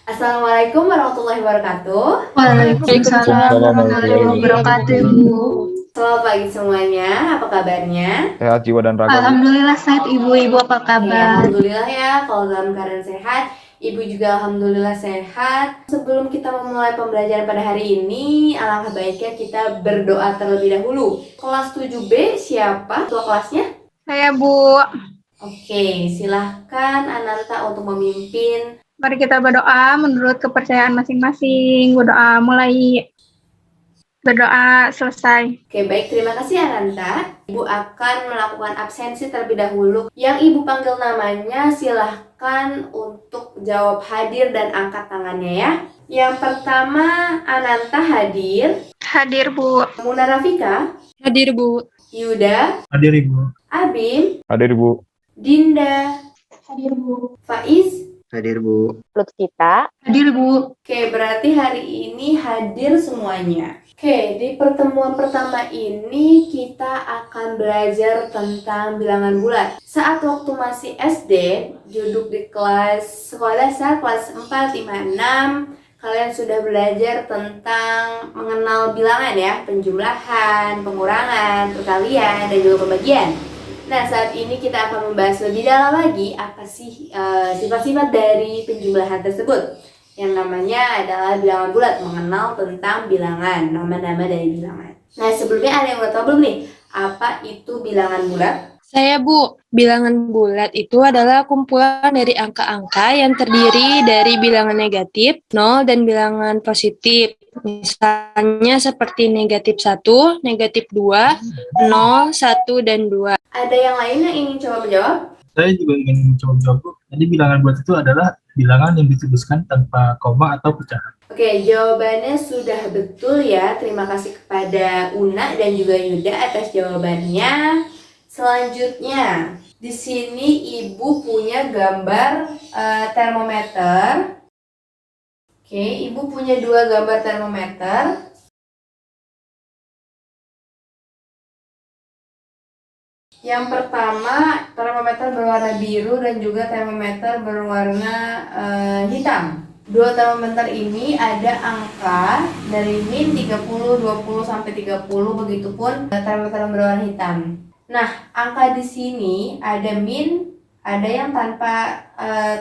Assalamualaikum warahmatullahi wabarakatuh. Waalaikumsalam Waalaikumsalam warahmatullahi warahmatullahi wabarakatuh, wabarakatuh. Ibu. Selamat pagi semuanya, apa kabarnya? Sehat jiwa dan raga, Bu. Alhamdulillah sehat, Ibu. Ibu apa Oke, kabar? alhamdulillah ya, kalau dalam keadaan sehat, Ibu juga alhamdulillah sehat. Sebelum kita memulai pembelajaran pada hari ini, alangkah baiknya kita berdoa terlebih dahulu. Kelas 7B siapa ketua kelasnya? Saya, Bu. Oke, silahkan Ananta untuk memimpin. Mari kita berdoa menurut kepercayaan masing-masing. Berdoa mulai. Berdoa selesai. Oke, baik. Terima kasih Ananta. Ibu akan melakukan absensi terlebih dahulu. Yang Ibu panggil namanya silahkan untuk jawab hadir dan angkat tangannya ya. Yang pertama, Ananta hadir. Hadir, Bu. Muna Rafika. Hadir, Bu. Yuda. Hadir, Ibu. Abim. Hadir, Bu. Dinda. Hadir, Bu. Faiz. Hadir, Bu. Lutfita. Hadir, Bu. Oke, berarti hari ini hadir semuanya. Oke, di pertemuan pertama ini kita akan belajar tentang bilangan bulat. Saat waktu masih SD, duduk di kelas sekolah dasar kelas 4, 5, 6, kalian sudah belajar tentang mengenal bilangan ya, penjumlahan, pengurangan, perkalian, dan juga pembagian. Nah, saat ini kita akan membahas lebih dalam lagi apa sih sifat-sifat dari penjumlahan tersebut. Yang namanya adalah bilangan bulat, mengenal tentang bilangan, nama-nama dari bilangan. Nah, sebelumnya ada yang udah tahu belum nih, apa itu bilangan bulat? Saya, Bu. Bilangan bulat itu adalah kumpulan dari angka-angka yang terdiri dari bilangan negatif, 0, dan bilangan positif. Misalnya seperti negatif 1, negatif 2, 0, 1, dan 2. Ada yang lain yang ingin coba menjawab? Saya juga ingin mencoba menjawab, Bu. Jadi bilangan bulat itu adalah bilangan yang dituliskan tanpa koma atau pecahan. Oke, jawabannya sudah betul ya. Terima kasih kepada Una dan juga Yuda atas jawabannya. Selanjutnya, di sini Ibu punya gambar termometer. Oke, Ibu punya 2 gambar termometer. Yang pertama, termometer berwarna biru dan juga termometer berwarna hitam. 2 termometer ini ada angka dari min 30, 20 sampai 30, begitupun termometer berwarna hitam. Nah, angka di sini ada min, ada yang tanpa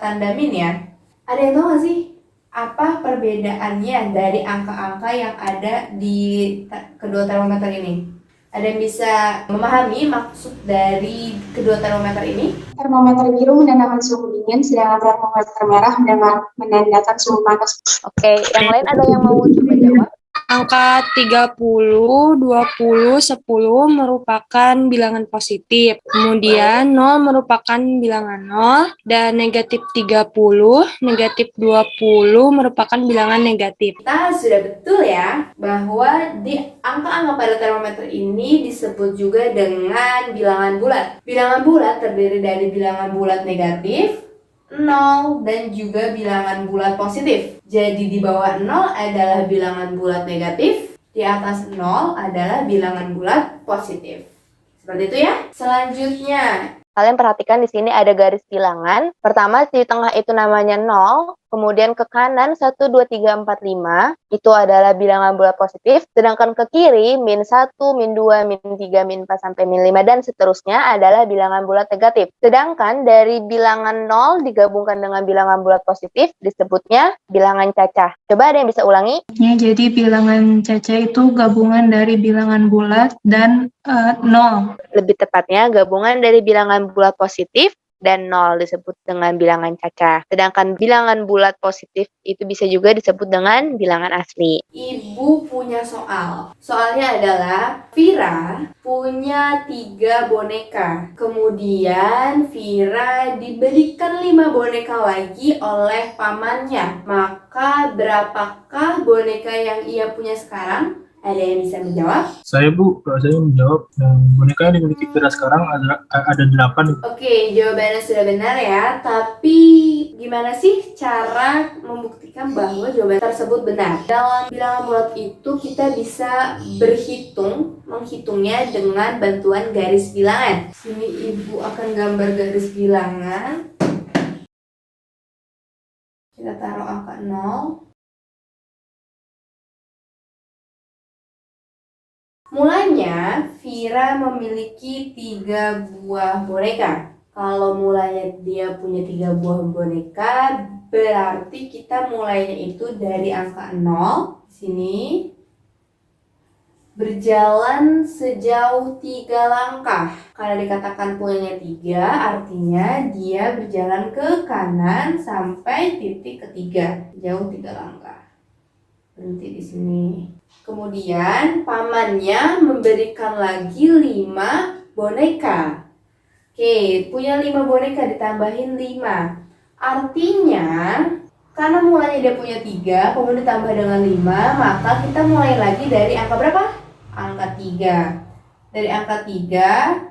tanda min ya. Ada yang tahu nggak sih apa perbedaannya dari angka-angka yang ada di kedua termometer ini? Ada yang bisa memahami maksud dari kedua termometer ini? Termometer biru menandakan suhu dingin, sedangkan termometer merah menandakan suhu panas. Oke, yang lain ada yang mau coba jawab? Angka 30, 20, 10 merupakan bilangan positif. Kemudian 0 merupakan bilangan 0 dan negatif 30, negatif 20 merupakan bilangan negatif. Kita sudah betul ya bahwa di angka-angka pada termometer ini disebut juga dengan bilangan bulat. Bilangan bulat terdiri dari bilangan bulat negatif, 0, dan juga bilangan bulat positif. Jadi di bawah 0 adalah bilangan bulat negatif, di atas 0 adalah bilangan bulat positif. Seperti itu ya. Selanjutnya, Kalian perhatikan di sini ada garis bilangan. Pertama di tengah itu namanya 0, kemudian ke kanan 1, 2, 3, 4, 5 itu adalah bilangan bulat positif, sedangkan ke kiri min 1, min 2, min 3, min 4 sampai min 5 dan seterusnya adalah bilangan bulat negatif. Sedangkan dari bilangan 0 digabungkan dengan bilangan bulat positif disebutnya bilangan cacah. Coba ada yang bisa ulangi? Ya, jadi bilangan cacah itu gabungan dari bilangan bulat dan 0. Lebih tepatnya gabungan dari bilangan bulat positif dan 0 disebut dengan bilangan cacah. Sedangkan bilangan bulat positif itu bisa juga disebut dengan bilangan asli. Ibu punya soal. Soalnya adalah Vira punya 3 boneka. Kemudian Vira diberikan 5 boneka lagi oleh pamannya. Maka berapakah boneka yang ia punya sekarang? Ada yang bisa menjawab? Saya, Bu, kalau saya menjawab, boneka yang dimiliki Vira sekarang ada 8. Oke, jawabannya sudah benar ya. Tapi gimana sih cara membuktikan bahwa jawaban tersebut benar? Dalam bilangan bulat itu kita bisa menghitungnya dengan bantuan garis bilangan. Sini Ibu akan gambar garis bilangan. Kita taruh angka 0. Mulanya, Vira memiliki 3 buah boneka. Kalau mulanya dia punya 3 buah boneka, berarti kita mulainya itu dari angka 0. Sini. Berjalan sejauh 3 langkah. Karena dikatakan punyanya 3, artinya dia berjalan ke kanan sampai titik ketiga. Jauh 3 langkah. Berhenti di sini. Kemudian pamannya memberikan lagi 5 boneka. Oke, punya 5 boneka ditambahin 5. Artinya, karena mulanya dia punya 3, kemudian ditambah dengan 5, maka kita mulai lagi dari angka berapa? Angka 3. Dari angka 3,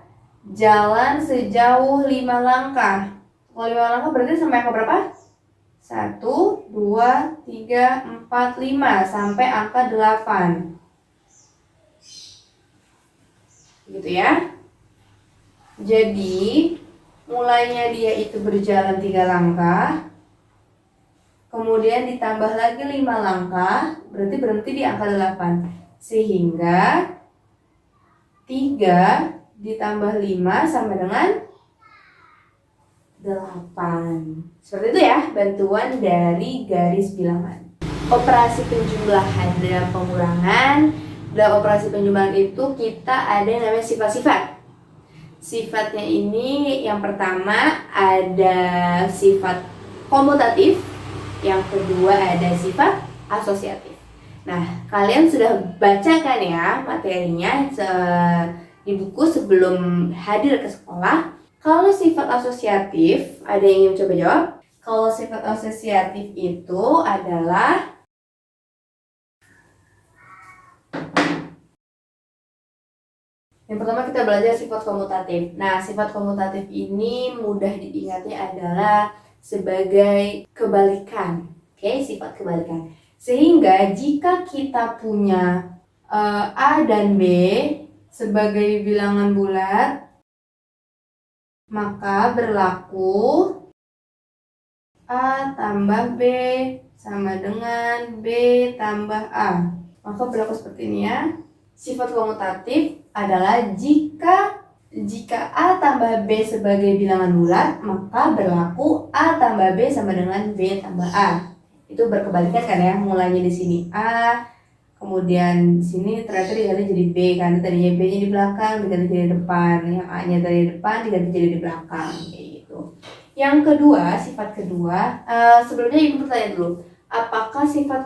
jalan sejauh 5 langkah. Kalau 5 langkah berarti sampai angka berapa? 1, 2, 3, 4, 5 sampai angka 8. Gitu ya. Jadi, mulainya dia itu berjalan 3 langkah. Kemudian ditambah lagi 5 langkah, berarti berhenti di angka 8. Sehingga 3 ditambah 5 sama dengan 8. Seperti itu ya, bantuan dari garis bilangan. Operasi penjumlahan dan pengurangan. Dalam operasi penjumlahan itu kita ada yang namanya sifat-sifat. Sifatnya ini yang pertama ada sifat komutatif, yang kedua ada sifat asosiatif. Nah, kalian sudah baca kan ya materinya di buku sebelum hadir ke sekolah. Kalau sifat asosiatif, ada yang ingin coba jawab? Kalau sifat asosiatif itu adalah yang pertama kita belajar sifat komutatif. Nah, sifat komutatif ini mudah diingati adalah sebagai kebalikan. Oke, sifat kebalikan. Sehingga jika kita punya A dan B sebagai bilangan bulat, maka berlaku A tambah B sama dengan B tambah A. Maka berlaku seperti ini ya. Sifat komutatif adalah jika A tambah B sebagai bilangan bulat, maka berlaku A tambah B sama dengan B tambah A. Itu berkebalikan kan ya, mulainya di sini A, kemudian di sini ternyata diganti jadi B, karena tadinya B-nya di belakang diganti jadi depan, yang A-nya dari depan diganti jadi di belakang, kayak gitu. Yang kedua, sifat kedua, sebelumnya ibu bertanya dulu, apakah sifat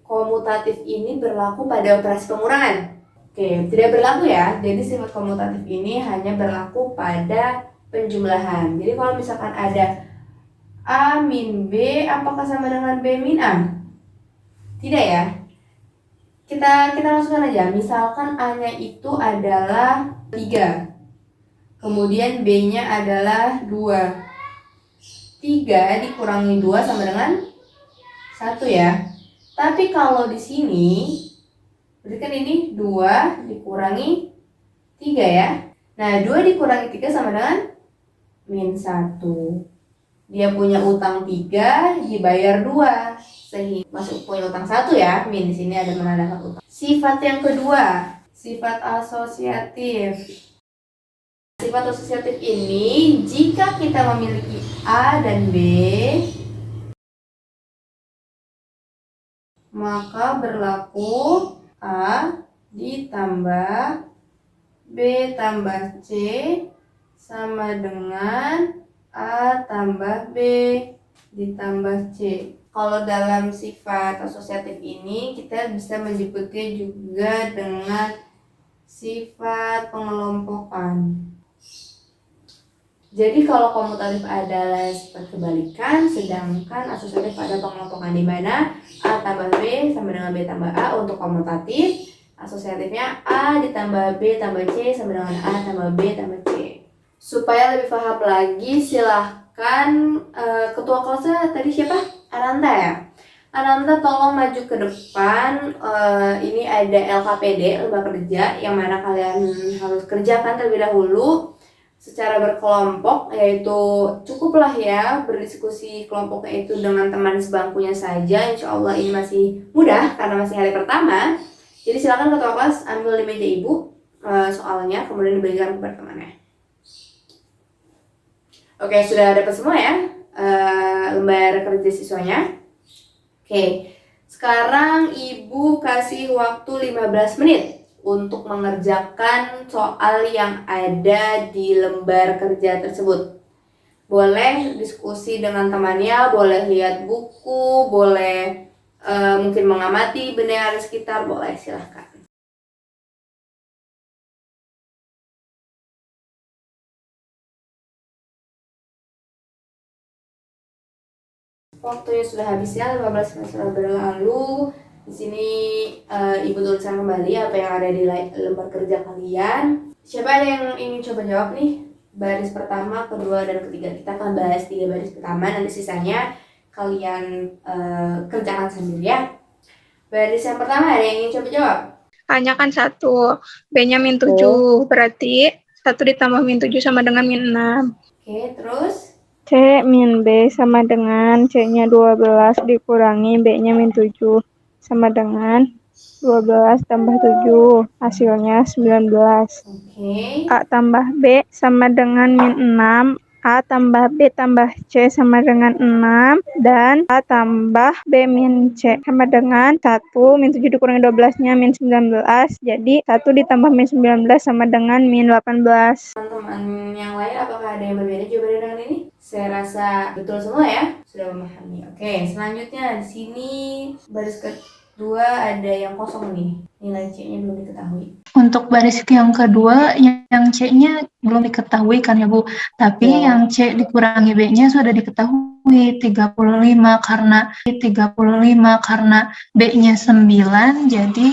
komutatif ini berlaku pada operasi pengurangan? Oke, tidak berlaku ya. Jadi sifat komutatif ini hanya berlaku pada penjumlahan. Jadi kalau misalkan ada A min B, apakah sama dengan B min A? Tidak ya. Kita masukkan aja. Misalkan A-nya itu adalah 3. Kemudian B-nya adalah 2. 3 dikurangi 2 sama dengan 1 ya. Tapi kalau di sini berarti kan ini 2 dikurangi 3 ya. Nah, 2 dikurangi 3 sama dengan min 1. Dia punya utang 3, dibayar 2. Sehingga masuk punya utang 1 ya. Min di sini ada menandakan utang. Sifat yang kedua, sifat asosiatif. Sifat asosiatif ini jika kita memiliki A dan B, maka berlaku A ditambah B tambah C sama dengan A tambah B ditambah C. Kalau dalam sifat asosiatif ini kita bisa menyebutnya juga dengan sifat pengelompokan. Jadi kalau komutatif adalah sifat kebalikan, sedangkan asosiatif ada pengelompokan, di mana A tambah B sama dengan B tambah A untuk komutatif. Asosiatifnya A ditambah B tambah C sama dengan A tambah B tambah C. Supaya lebih paham lagi, silahkan ketua kelasnya tadi siapa? Ananta ya? Ananta tolong maju ke depan. Ini ada LKPD, lomba kerja, yang mana kalian harus kerjakan terlebih dahulu secara berkelompok, yaitu cukuplah ya berdiskusi kelompoknya itu dengan teman sebangkunya saja. Insya Allah ini masih mudah karena masih hari pertama. Jadi silakan ketua kelas ambil di meja ibu soalnya, kemudian diberikan kepada temannya. Oke, sudah dapat semua ya lembar kerja siswanya. Oke, sekarang ibu kasih waktu 15 menit untuk mengerjakan soal yang ada di lembar kerja tersebut. Boleh diskusi dengan temannya, boleh lihat buku, boleh mungkin mengamati benda yang ada di sekitar, boleh, silahkan. Waktunya sudah habis ya, 15 menit sudah berlalu. Di sini ibu tuliskan kembali apa yang ada di lembar kerja kalian. Siapa ada yang ingin coba jawab nih? Baris pertama, kedua, dan ketiga. Kita akan bahas 3 baris pertama, nanti sisanya kalian kerjakan sendiri ya. Baris yang pertama ada yang ingin coba jawab? A-nya kan 1, B-nya min 7, berarti 1 ditambah min 7 sama dengan min 6. Oke, terus? C min B sama dengan C-nya 12 dikurangi B-nya min 7 sama dengan 12 tambah 7, hasilnya 19. Oke. A tambah B sama dengan min 6, A tambah B tambah C sama dengan 6, dan A tambah B min C sama dengan 1, min 7 dikurangi 12-nya min 19, jadi 1 ditambah min 19 sama dengan min 18. Teman-teman yang lain apakah ada yang berbeda jawabannya dengan ini? Saya rasa betul semua ya, sudah memahami. Oke, selanjutnya di sini baris kedua ada yang kosong nih, nilai C-nya belum diketahui. Untuk baris yang kedua, yang C-nya belum diketahui kan ya Bu, tapi yang C dikurangi B-nya sudah diketahui 35 karena B-nya 9, jadi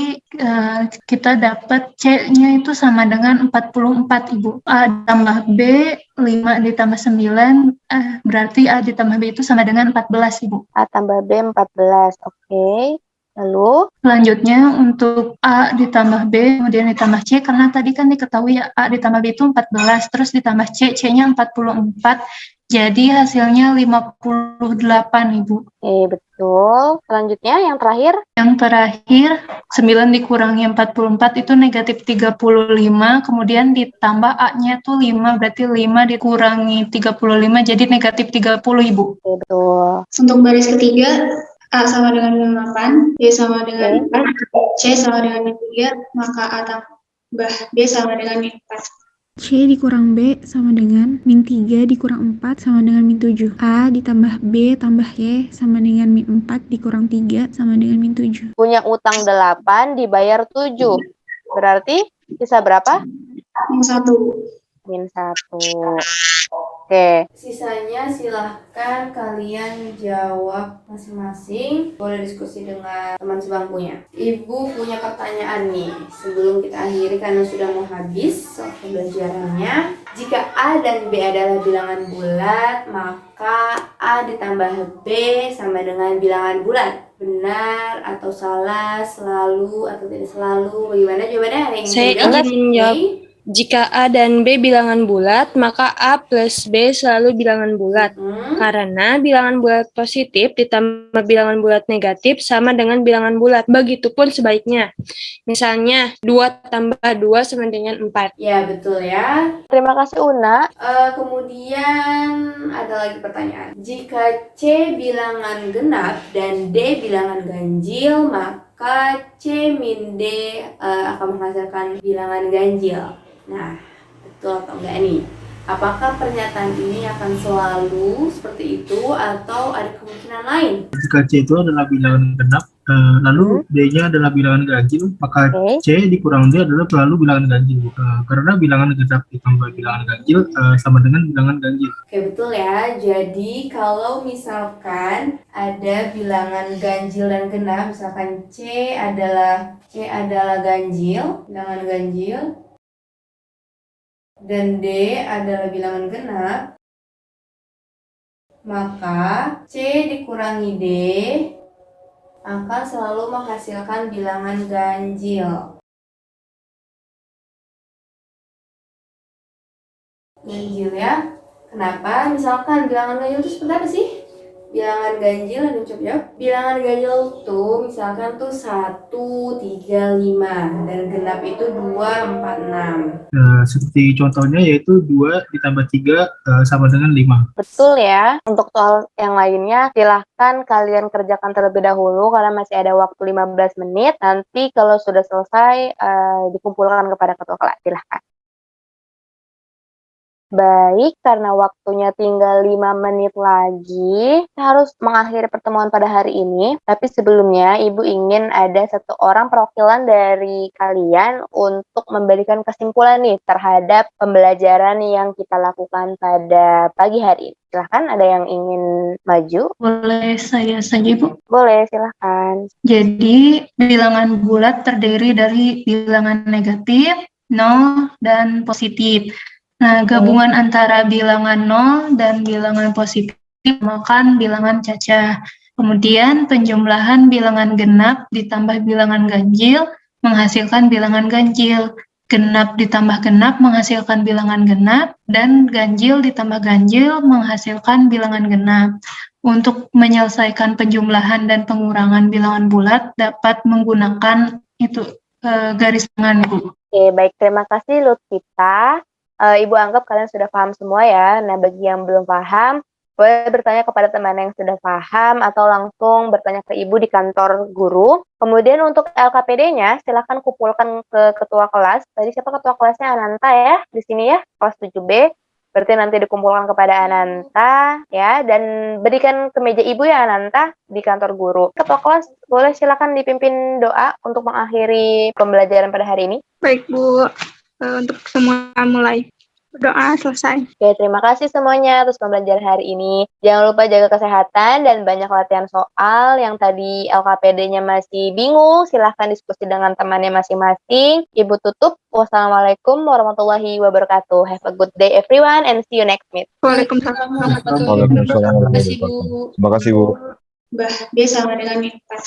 kita dapat C-nya itu sama dengan 44 Ibu. A tambah B 5 ditambah 9 berarti A ditambah B itu sama dengan 14 Ibu. A tambah B 14, oke. Lalu? Selanjutnya untuk A ditambah B, kemudian ditambah C, karena tadi kan diketahui A ditambah B itu 14, terus ditambah C, C-nya 44, jadi hasilnya 58, Ibu. Oke, betul. Selanjutnya yang terakhir? Yang terakhir, 9 dikurangi 44 itu negatif 35, kemudian ditambah A-nya tuh 5, berarti 5 dikurangi 35, jadi negatif 30, Ibu. Oke, betul. Untuk baris ketiga, A sama dengan 8, B sama dengan 4, C sama dengan 3, maka A tambah B sama dengan min 4. C dikurang B sama dengan min 3 dikurang 4 sama dengan min 7. A ditambah B tambah Y sama dengan min 4 dikurang 3 sama dengan min 7. Punya utang 8 dibayar 7. Berarti sisa berapa? Min 1. Min 1. Oke. Sisanya silahkan kalian jawab masing-masing. Boleh diskusi dengan teman sebangkunya. Ibu punya pertanyaan nih. Sebelum kita akhiri karena sudah mau habis soal pembelajarannya. Jika A dan B adalah bilangan bulat, maka A ditambah B sama dengan bilangan bulat. Benar atau salah, selalu atau tidak selalu? Bagaimana jawabannya? Saya ingin menjawab. Jika A dan B bilangan bulat, maka A plus B selalu bilangan bulat. Karena bilangan bulat positif ditambah bilangan bulat negatif sama dengan bilangan bulat. Begitupun sebaliknya. Misalnya, 2 tambah 2 sama dengan 4. Ya, betul ya. Terima kasih, Una. Kemudian ada lagi pertanyaan. Jika C bilangan genap dan D bilangan ganjil, maka C min D akan menghasilkan bilangan ganjil. Nah, betul atau enggak nih? Apakah pernyataan ini akan selalu seperti itu atau ada kemungkinan lain? Jika C itu adalah bilangan genap, lalu D-nya adalah bilangan ganjil, maka C dikurang D adalah selalu bilangan ganjil. Karena bilangan genap ditambah bilangan ganjil sama dengan bilangan ganjil. Oke, betul ya. Jadi kalau misalkan ada bilangan ganjil dan genap, misalkan C adalah ganjil, bilangan ganjil, dan D adalah bilangan genap, maka C dikurangi D akan selalu menghasilkan bilangan ganjil. Ganjil ya. Kenapa? Misalkan bilangan ganjil itu seperti apa sih? Bilangan ganjil, ada yang jawab. Bilangan ganjil tuh misalkan tuh 1, 3, 5 dan genap itu 2, 4, 6. Seperti contohnya yaitu 2 ditambah 3 sama dengan 5. Betul ya. Untuk soal yang lainnya silahkan kalian kerjakan terlebih dahulu karena masih ada waktu 15 menit. Nanti kalau sudah selesai dikumpulkan kepada ketua kelas. Silahkan. Baik, karena waktunya tinggal 5 menit lagi, kita harus mengakhiri pertemuan pada hari ini. Tapi sebelumnya, Ibu ingin ada satu orang perwakilan dari kalian untuk memberikan kesimpulan nih terhadap pembelajaran yang kita lakukan pada pagi hari ini. Silahkan, ada yang ingin maju? Boleh saya saja, Bu? Boleh, silahkan. Jadi, bilangan bulat terdiri dari bilangan negatif, 0, dan positif. Nah, gabungan antara bilangan 0 dan bilangan positif dinamakan bilangan cacah. Kemudian, penjumlahan bilangan genap ditambah bilangan ganjil menghasilkan bilangan ganjil. Genap ditambah genap menghasilkan bilangan genap, dan ganjil ditambah ganjil menghasilkan bilangan genap. Untuk menyelesaikan penjumlahan dan pengurangan bilangan bulat dapat menggunakan garis tangan, Bu. Oke, baik. Terima kasih Lutfita. Ibu anggap kalian sudah paham semua ya. Nah, bagi yang belum paham, boleh bertanya kepada teman yang sudah paham atau langsung bertanya ke Ibu di kantor guru. Kemudian untuk LKPD-nya, silakan kumpulkan ke ketua kelas. Tadi siapa ketua kelasnya? Ananta ya, di sini ya, kelas 7B. Berarti nanti dikumpulkan kepada Ananta ya, dan berikan ke meja Ibu ya Ananta di kantor guru. Ketua kelas boleh silakan dipimpin doa untuk mengakhiri pembelajaran pada hari ini. Baik, Bu. Untuk semua mulai. Doa selesai. Oke, terima kasih semuanya atas pembelajaran hari ini. Jangan lupa jaga kesehatan dan banyak latihan soal. Yang tadi LKPD-nya masih bingung, silahkan diskusi dengan temannya masing-masing. Ibu tutup. Wassalamualaikum warahmatullahi wabarakatuh. Have a good day everyone and see you next meet. Waalaikumsalam. Waalaikumsalam warahmatullahi wabarakatuh. Terima kasih, Bu. Mbah B sama dengan min 4.